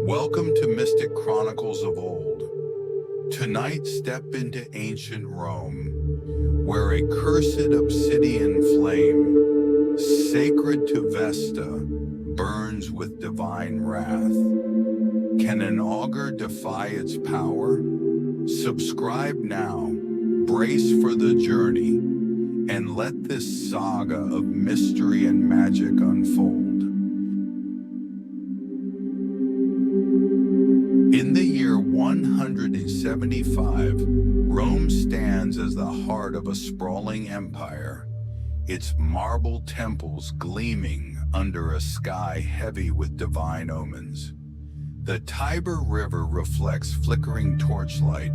Welcome to Mystic Chronicles of Old. Tonight, step into ancient Rome, where a cursed obsidian flame, sacred to Vesta, burns with divine wrath. Can an augur defy its power? Subscribe now, brace for the journey, and let this saga of mystery and magic unfold. In the year 175, Rome stands as the heart of a sprawling empire, its marble temples gleaming under a sky heavy with divine omens. The Tiber River reflects flickering torchlight,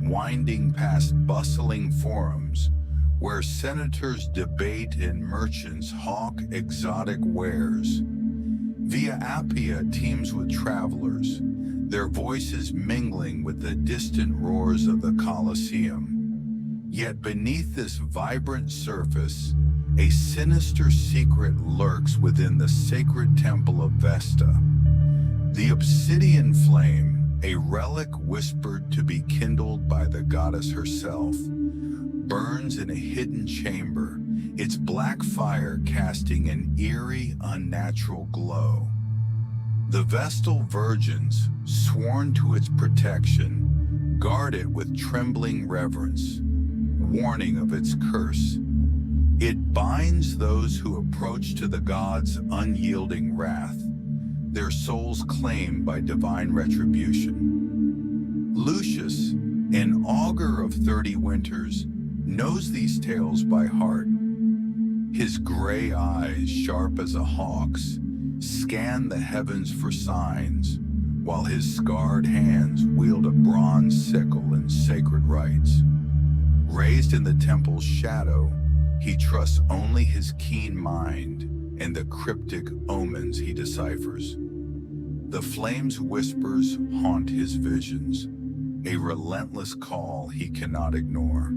winding past bustling forums, where senators debate and merchants hawk exotic wares. Via Appia teems with travelers, their voices mingling with the distant roars of the Colosseum. Yet beneath this vibrant surface, a sinister secret lurks within the sacred temple of Vesta. The obsidian flame, a relic whispered to be kindled by the goddess herself, burns in a hidden chamber, its black fire casting an eerie, unnatural glow. The Vestal virgins, sworn to its protection, guard it with trembling reverence, warning of its curse. It binds those who approach to the gods' unyielding wrath, their souls claimed by divine retribution. Lucius, an augur of 30 winters, knows these tales by heart. His gray eyes, sharp as a hawk's, scan the heavens for signs, while his scarred hands wield a bronze sickle in sacred rites. Raised in the temple's shadow, he trusts only his keen mind and the cryptic omens he deciphers. The flame's whispers haunt his visions, a relentless call he cannot ignore.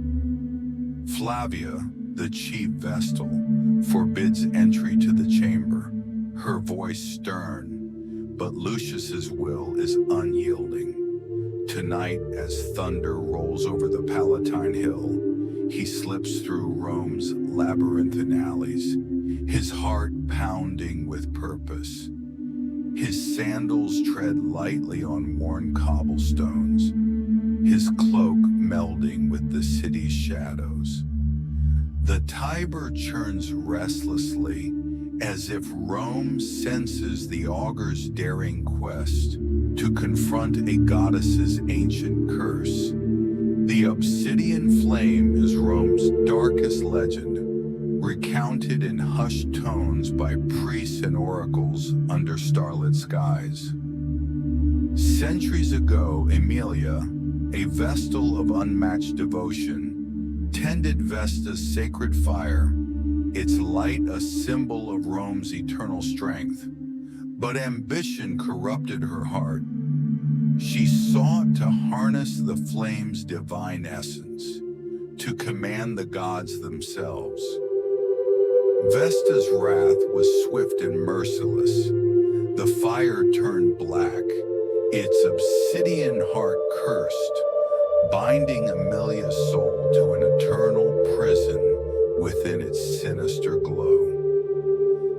Flavia, the chief Vestal, forbids entry to the chamber, her voice stern, but Lucius's will is unyielding. Tonight, as thunder rolls over the Palatine Hill, he slips through Rome's labyrinthine alleys, his heart pounding with purpose. His sandals tread lightly on worn cobblestones, his cloak melding with the city's shadows. The Tiber churns restlessly, as if Rome senses the augur's daring quest to confront a goddess's ancient curse. The obsidian flame is Rome's darkest legend, recounted in hushed tones by priests and oracles under starlit skies. Centuries ago, Emilia, a Vestal of unmatched devotion, tended Vesta's sacred fire, its light a symbol of Rome's eternal strength. But ambition corrupted her heart. She sought to harness the flame's divine essence, to command the gods themselves. Vesta's wrath was swift and merciless. The fire turned black, its obsidian heart cursed, binding Emilia's soul to an eternal prison within its sinister glow.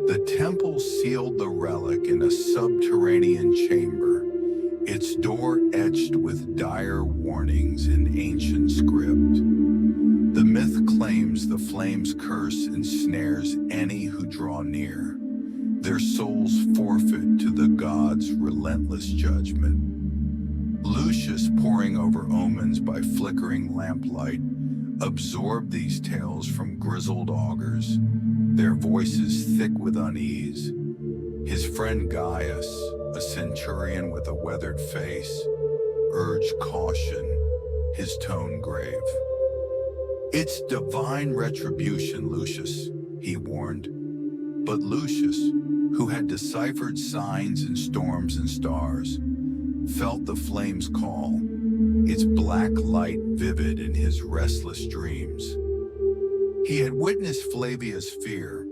The temple sealed the relic in a subterranean chamber, its door etched with dire warnings in ancient script. The myth claims the flame's curse ensnares any who draw near, their souls forfeit to the gods' relentless judgment. Lucius, poring over omens by flickering lamplight, absorbed these tales from grizzled augurs, their voices thick with unease. His friend Gaius, a centurion with a weathered face, urged caution, his tone grave. "It's divine retribution, Lucius," he warned. But Lucius, who had deciphered signs in storms and stars, felt the flame's call, its black light vivid in his restless dreams. He had witnessed Flavia's fear,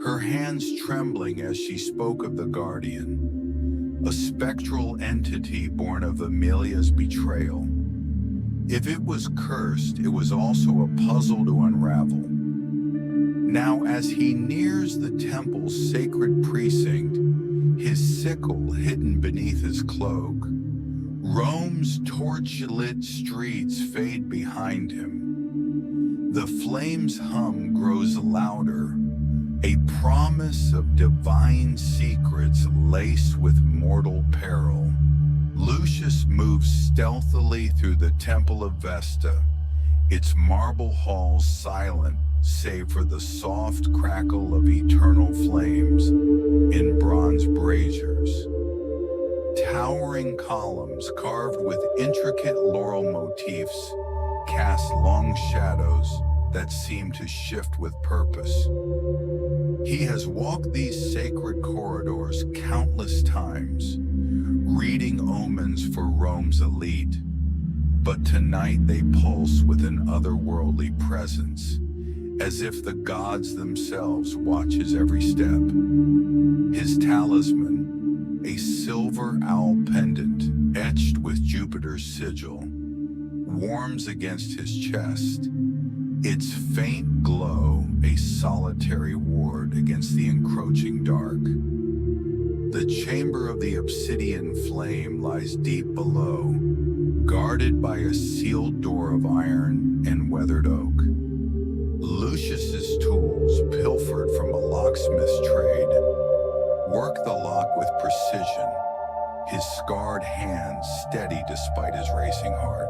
her hands trembling as she spoke of the guardian. a spectral entity born of Amelia's betrayal. If it was cursed, it was also a puzzle to unravel. Now, as he nears the temple's sacred precinct, his sickle hidden beneath his cloak, Rome's torch-lit streets fade behind him. The flame's hum grows louder, a promise of divine secrets laced with mortal peril. Lucius moves stealthily through the Temple of Vesta, its marble halls silent save for the soft crackle of eternal flames in bronze braziers. Towering columns carved with intricate laurel motifs cast long shadows that seem to shift with purpose. He has walked these sacred corridors countless times, reading omens for Rome's elite. But tonight they pulse with an otherworldly presence, as if the gods themselves watch his every step. His talisman, a silver owl pendant etched with Jupiter's sigil, warms against his chest, its faint glow a solitary ward against the encroaching dark. The chamber of the Obsidian flame lies deep below, guarded by a sealed door of iron and weathered oak. Lucius's tools, pilfered from a locksmith's trade, work the lock with precision, his scarred hands steady despite his racing heart.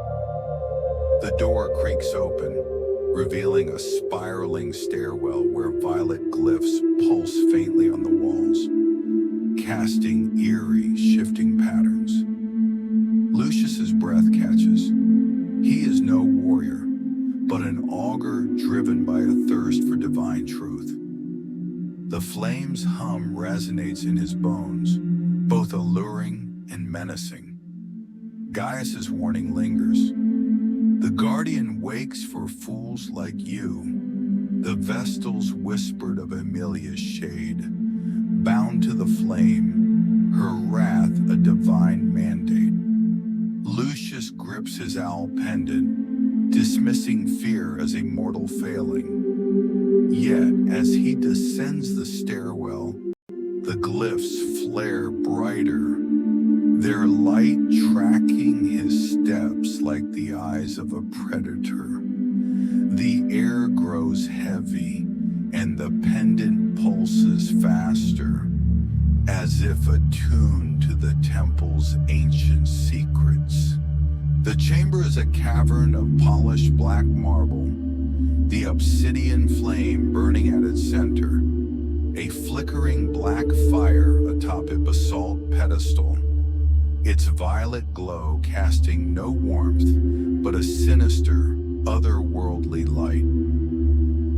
The door creaks open, revealing a spiraling stairwell where violet glyphs pulse faintly on the walls, casting eerie, shifting patterns. Lucius's breath catches. He is no warrior, but an augur driven by a thirst for divine truth. The flame's hum resonates in his bones, both alluring and menacing. Gaius's warning lingers. The guardian wakes for fools like you. The Vestals whispered of Amelia's shade, bound to the flame, her wrath a divine mandate. Lucius grips his owl pendant, dismissing fear as a mortal failing. Yet, as he descends the stairwell, the glyphs flare brighter, their light tracking his steps like the eyes of a predator. The air grows heavy, and the pendant pulses faster, as if attuned to the temple's ancient secrets. The chamber is a cavern of polished black marble, the obsidian flame burning at its center, a flickering black fire atop a basalt pedestal, its violet glow casting no warmth but a sinister, otherworldly light.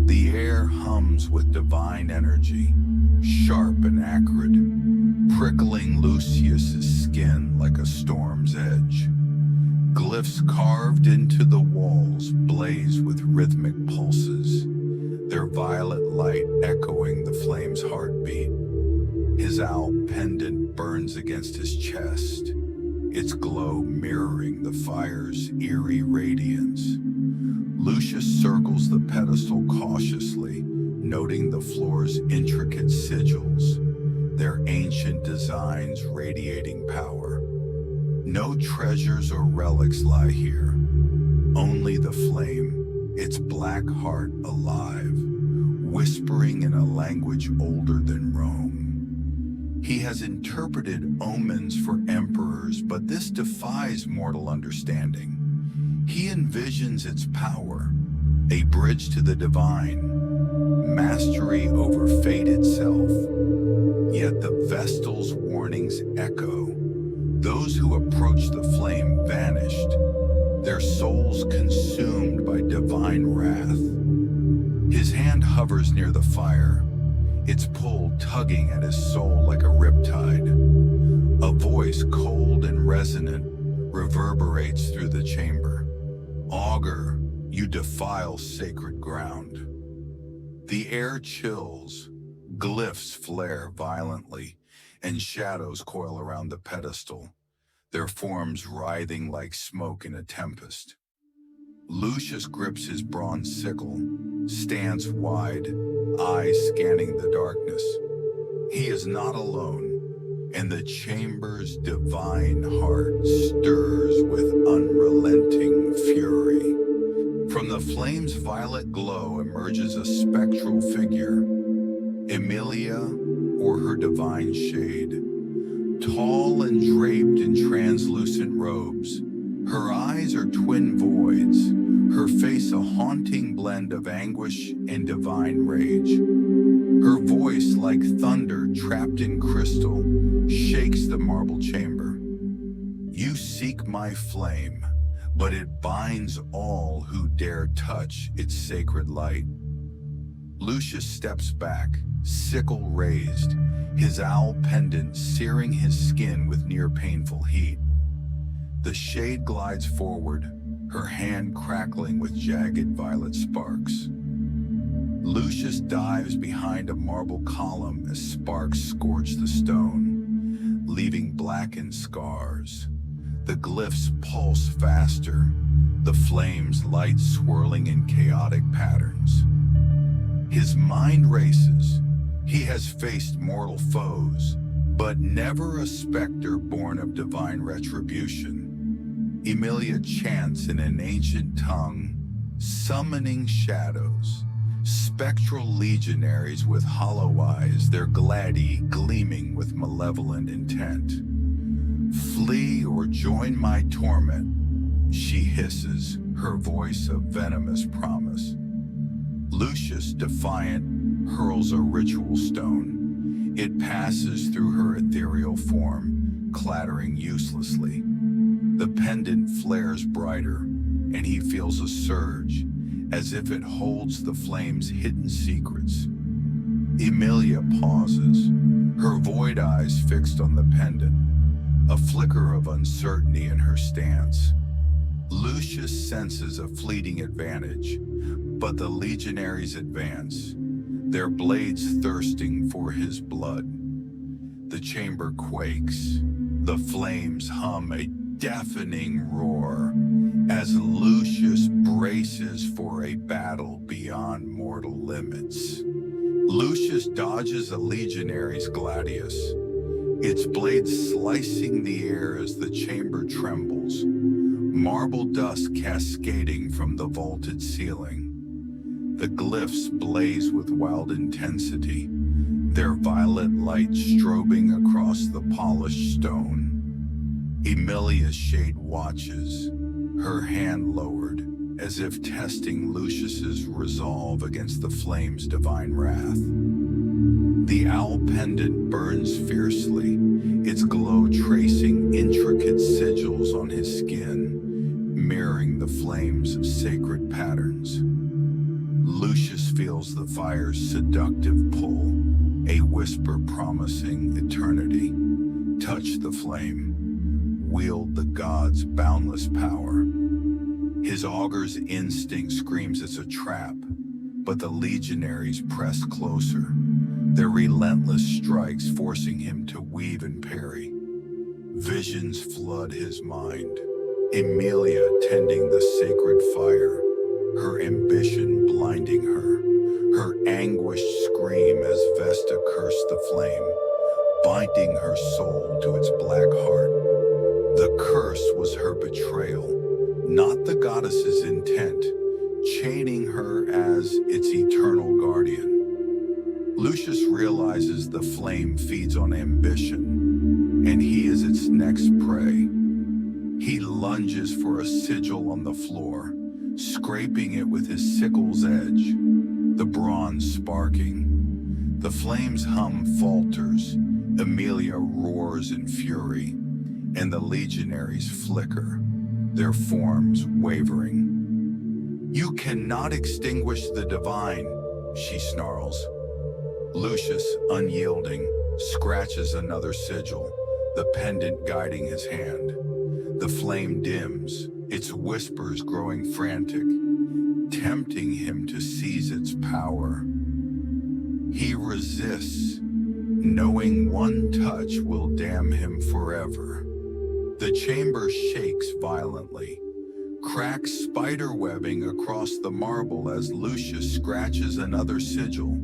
The air hums with divine energy, sharp and acrid, prickling Lucius's skin like a storm's edge. Glyphs carved into the walls blaze with rhythmic pulses, their violet light echoing the flame's heartbeat. His owl pendant burns against his chest, its glow mirroring the fire's eerie radiance. Lucius circles the pedestal cautiously, noting the floor's intricate sigils, their ancient designs radiating power. No treasures or relics lie here, only the flame, its black heart alive, whispering in a language older than Rome. He has interpreted omens for emperors, but this defies mortal understanding. He envisions its power, a bridge to the divine, mastery over fate itself. Yet the Vestal's warnings echo. Those who approached the flame vanished, their souls consumed by divine wrath. His hand hovers near the fire, its pull tugging at his soul like a riptide. A voice cold and resonant reverberates through the chamber. Augur, you defile sacred ground. The air chills, glyphs flare violently, and shadows coil around the pedestal, their forms writhing like smoke in a tempest. Lucius grips his bronze sickle, stance wide, eyes scanning the darkness. He is not alone, and the chamber's divine heart stirs with unrelenting fury. From the flame's violet glow emerges a spectral figure, Emilia, or her divine shade. Tall and draped in translucent robes, her eyes are twin voids, her face a haunting blend of anguish and divine rage. Her voice, like thunder trapped in crystal, shakes the marble chamber. You seek my flame, but it binds all who dare touch its sacred light. Lucius steps back, sickle raised, his owl pendant searing his skin with near-painful heat. The shade glides forward, her hand crackling with jagged violet sparks. Lucius dives behind a marble column as sparks scorch the stone, leaving blackened scars. The glyphs pulse faster, the flames light swirling in chaotic patterns. His mind races. He has faced mortal foes, but never a specter born of divine retribution. Emilia chants in an ancient tongue, summoning shadows, spectral legionaries with hollow eyes, their gladi gleaming with malevolent intent. Flee or join my torment, she hisses, her voice a venomous promise. Lucius, defiant, hurls a ritual stone. It passes through her ethereal form, clattering uselessly. The pendant flares brighter, and he feels a surge, as if it holds the flame's hidden secrets. Emilia pauses, her void eyes fixed on the pendant, a flicker of uncertainty in her stance. Lucius senses a fleeting advantage, but the legionaries advance, their blades thirsting for his blood. The chamber quakes, the flames hum a deafening roar as Lucius braces for a battle beyond mortal limits. Lucius dodges a legionary's gladius, its blades slicing the air as the chamber trembles, marble dust cascading from the vaulted ceiling. The glyphs blaze with wild intensity, their violet light strobing across the polished stone. Emilia's shade watches, her hand lowered, as if testing Lucius's resolve against the flame's divine wrath. The owl pendant burns fiercely, its glow tracing intricate sigils on his skin, mirroring the flame's sacred patterns. Lucius feels the fire's seductive pull, a whisper promising eternity. Touch the flame, wield the god's boundless power. His augur's instinct screams it's a trap, but the legionaries press closer, their relentless strikes forcing him to weave and parry. Visions flood his mind, Emilia tending the sacred fire, her ambition blinding her, her anguished scream as Vesta cursed the flame, binding her soul to its black heart. The curse was her betrayal, not the goddess's intent, chaining her as its eternal guardian. Lucius realizes the flame feeds on ambition, and he is its next prey. He lunges for a sigil on the floor, scraping it with his sickle's edge, the bronze sparking. The flame's hum falters, Emilia roars in fury, and the legionaries flicker, their forms wavering. You cannot extinguish the divine, she snarls. Lucius, unyielding, scratches another sigil, the pendant guiding his hand. The flame dims, its whispers growing frantic, tempting him to seize its power. He resists, knowing one touch will damn him forever. The chamber shakes violently, cracks spiderwebbing across the marble as Lucius scratches another sigil,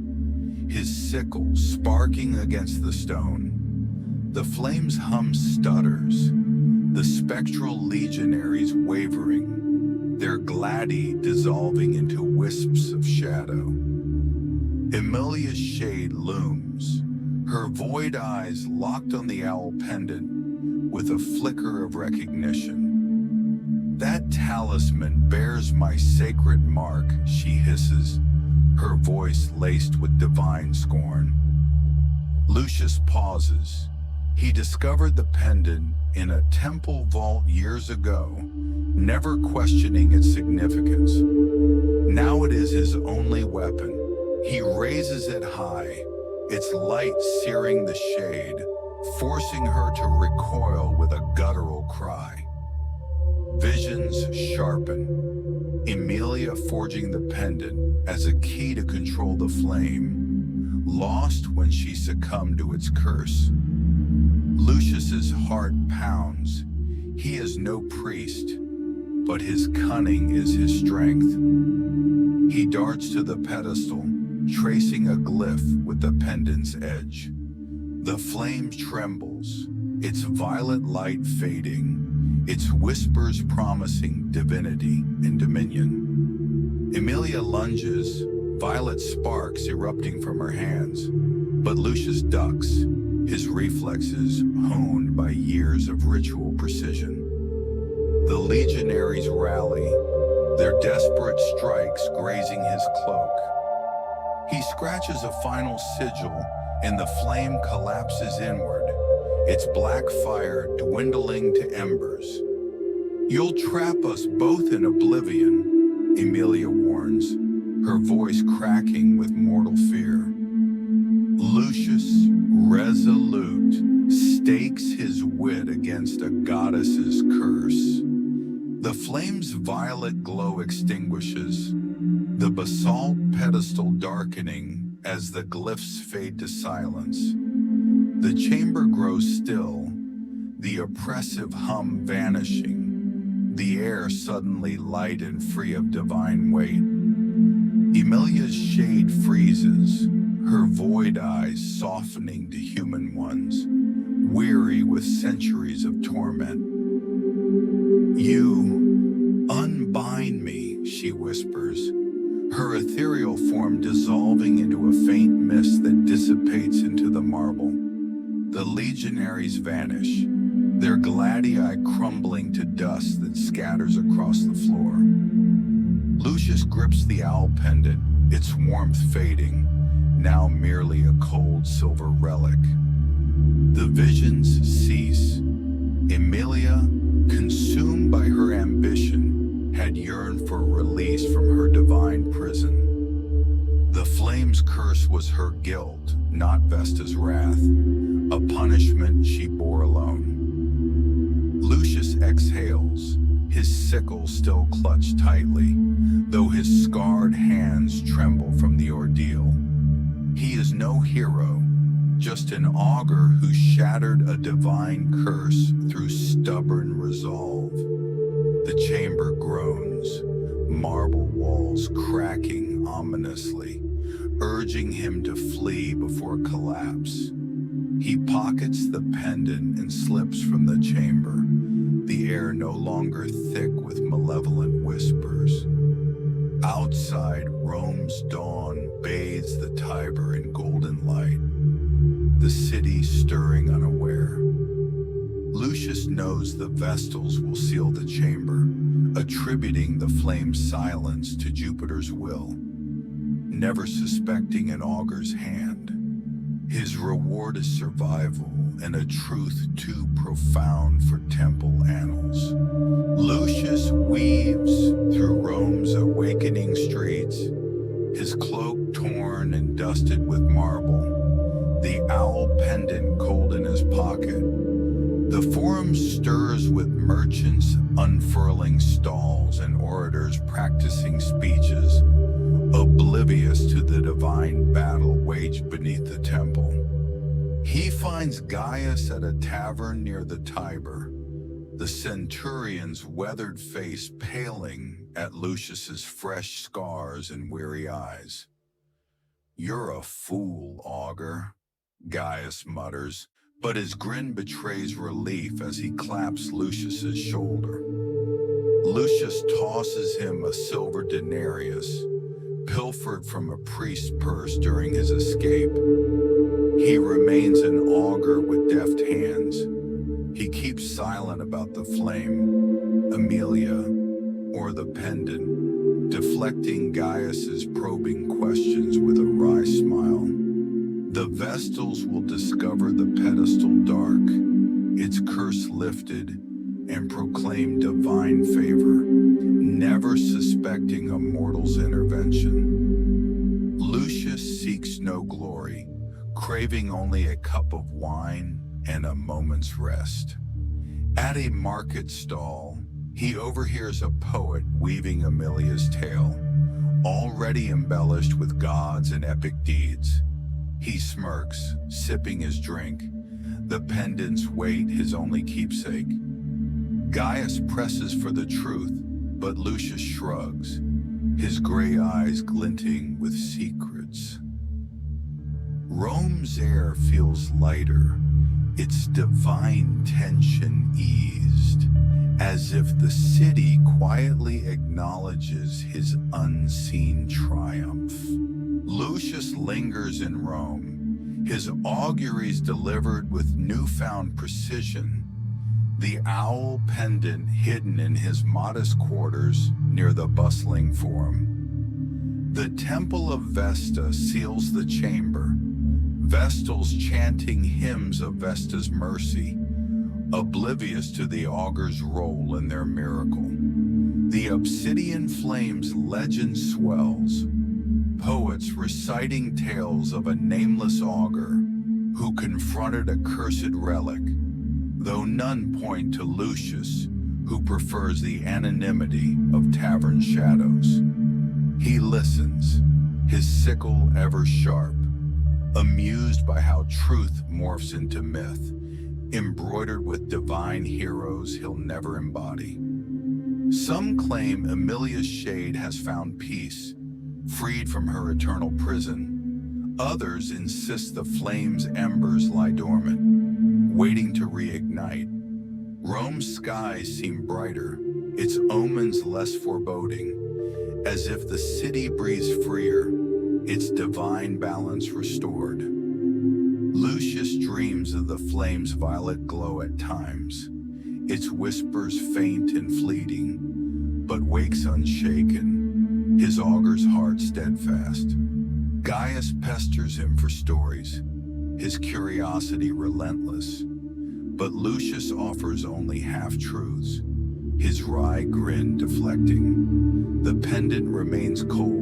his sickle sparking against the stone. The flame's hum stutters, the spectral legionaries wavering, their gladi dissolving into wisps of shadow. Emilia's shade looms, her void eyes locked on the owl pendant with a flicker of recognition. That talisman bears my sacred mark, she hisses, her voice laced with divine scorn. Lucius pauses. He discovered the pendant in a temple vault years ago, never questioning its significance. Now it is his only weapon. He raises it high, its light searing the shade, forcing her to recoil with a guttural cry. Visions sharpen, Emilia forging the pendant as a key to control the flame, lost when she succumbed to its curse. Lucius's heart pounds. He is no priest, but his cunning is his strength. He darts to the pedestal, tracing a glyph with the pendant's edge. The flame trembles, its violet light fading, its whispers promising divinity and dominion. Emilia lunges, violet sparks erupting from her hands, but Lucius ducks, his reflexes honed by years of ritual precision. The legionaries rally, their desperate strikes grazing his cloak. He scratches a final sigil, and the flame collapses inward, its black fire dwindling to embers. "You'll trap us both in oblivion," Emilia warns, her voice cracking with mortal fear. Lucius, resolute, stakes his wit against a goddess's curse. The flame's violet glow extinguishes, the basalt pedestal darkening as the glyphs fade to silence. The chamber grows still, the oppressive hum vanishing, the air suddenly light and free of divine weight. Emilia's shade freezes, her void eyes softening to human ones, weary with centuries of torment. "You unbind me," she whispers, her ethereal form dissolving into a faint mist that dissipates into the marble. The legionaries vanish, their gladii crumbling to dust that scatters across the floor. Lucius grips the owl pendant, its warmth fading, now merely a cold silver relic. The visions cease. Emilia, consumed by her ambition, had yearned for release from her divine prison. The flame's curse was her guilt, not Vesta's wrath, a punishment she bore alone. Lucius exhales, his sickle still clutched tightly, though his scarred hands tremble from the ordeal. He is no hero, just an augur who shattered a divine curse through stubborn resolve. The chamber groans, marble walls cracking ominously, urging him to flee before collapse. He pockets the pendant and slips from the chamber, the air no longer thick with malevolent whispers. Outside, Rome's dawn bathes the Tiber in golden light, the city stirring unaware. Lucius knows the Vestals will seal the chamber, attributing the flame's silence to Jupiter's will, never suspecting an augur's hand. His reward is survival and a truth too profound for temple annals. Lucius weaves through Rome's awakening streets, his cloak torn and dusted with marble, the owl pendant cold in his pocket. The forum stirs with merchants unfurling stalls and orators practicing speeches, oblivious to the divine battle waged beneath the temple. He finds Gaius at a tavern near the Tiber, the centurion's weathered face paling at Lucius's fresh scars and weary eyes. "You're a fool, Augur," Gaius mutters, but his grin betrays relief as he claps Lucius's shoulder. Lucius tosses him a silver denarius, pilfered from a priest's purse during his escape. He remains an augur with deft hands. He keeps silent about the flame, Amelia, or the pendant, deflecting Gaius's probing questions with a wry smile. The Vestals will discover the pedestal dark, its curse lifted, and proclaim divine favor, never suspecting a mortal's intervention. Lucius seeks no glory, craving only a cup of wine and a moment's rest. At a market stall, he overhears a poet weaving Amelia's tale, already embellished with gods and epic deeds. He smirks, sipping his drink, the pendant's weight his only keepsake. Gaius presses for the truth, but Lucius shrugs, his gray eyes glinting with secrets. Rome's air feels lighter, its divine tension eased, as if the city quietly acknowledges his unseen triumph. Lucius lingers in Rome, his auguries delivered with newfound precision, the owl pendant hidden in his modest quarters near the bustling forum. The Temple of Vesta seals the chamber, Vestals chanting hymns of Vesta's mercy, oblivious to the augur's role in their miracle. The Obsidian flame's legend swells, poets reciting tales of a nameless augur who confronted a cursed relic, though none point to Lucius, who prefers the anonymity of tavern shadows. He listens, his sickle ever sharp, amused by how truth morphs into myth, embroidered with divine heroes he'll never embody. Some claim Amelia's shade has found peace, freed from her eternal prison. Others insist the flame's embers lie dormant, waiting to reignite. Rome's skies seem brighter, its omens less foreboding, as if the city breathes freer, its divine balance restored. Lucius dreams of the flame's violet glow at times, its whispers faint and fleeting, but wakes unshaken, his augur's heart steadfast. Gaius pesters him for stories, his curiosity relentless, but Lucius offers only half-truths, his wry grin deflecting. The pendant remains cold,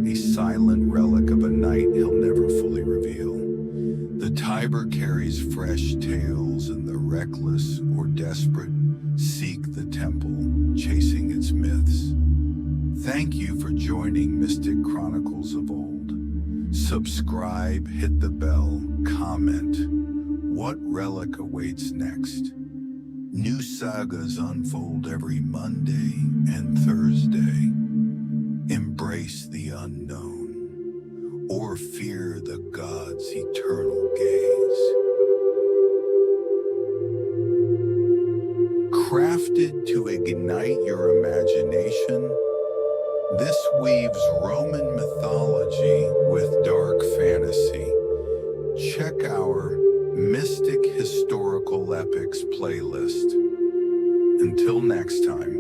a silent relic of a night he'll never fully reveal. The Tiber carries fresh tales, and the reckless or desperate seek the temple, chasing its myths. Thank you for joining Mystic Chronicles of Old. Subscribe, hit the bell, comment. What relic awaits next? New sagas unfold every Monday and Thursday. Embrace the unknown, or fear the gods' eternal gaze. Crafted to ignite your imagination, this weaves Roman mythology with dark fantasy. Check our Mystic Historical Epics playlist. Until next time.